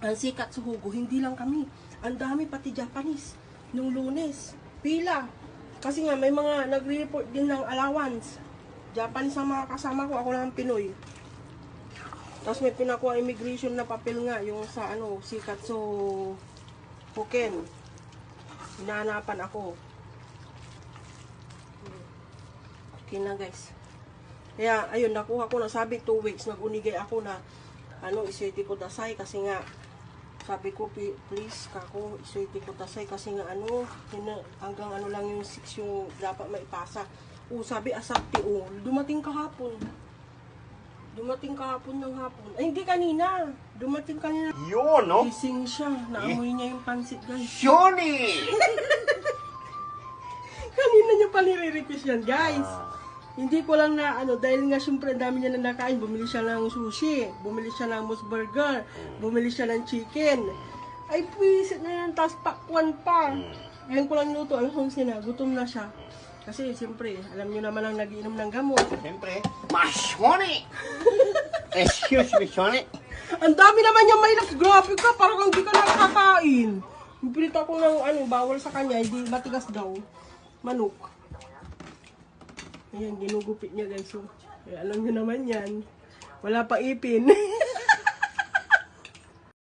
Ang sikat sa Hugo, hindi lang kami. Ang dami pati Japanese. Nung Lunes, pila. Kasi nga may mga nagre-report din ng allowance. Japanese ang mga kasama ko, ako lang ang Pinoy. Tapos may pinakuha immigration na papel nga, yung sa ano, sikat so Hoken. Hinahanapan ako. Okay na guys. Kaya ayun, nakuha ko na, sabi 2 weeks, nagunigay ako na ano, iswerte ko dasay kasi nga sabi ko, please kako, iswerte ko dasay kasi nga ano, hanggang ano lang yung 6 yung dapat maipasa. Sabi asakti, dumating kahapon. Dumating kahapon ng hapon. Ay, hindi kanina. Dumating kanina. Yun, no? Gising siya. Naamoy niya yung pansit, guys. Johnny! Kanina niya pa nire-request yan, guys. Hindi ko lang na, dahil nga syempre dami niya na nakain. Bumili siya ng sushi. Bumili siya ng moose burger. Bumili siya ng chicken. Ay, pwisit na yan. Tapos pakwan pa. Ngayon ko lang niluto. Alam kong gutom na siya. Kasi siyempre, alam niyo naman ang nagiinom ng gamot. Siyempre, Mashoni! Excuse me, Shoni. Ang dami naman yung may grabe ka, parang hindi ka nakakain. Pilit ako ng bawal sa kanya, hindi matigas daw. Manok. Ayan, ginugupit niya guys. So, alam niyo naman yan. Wala pa ipin.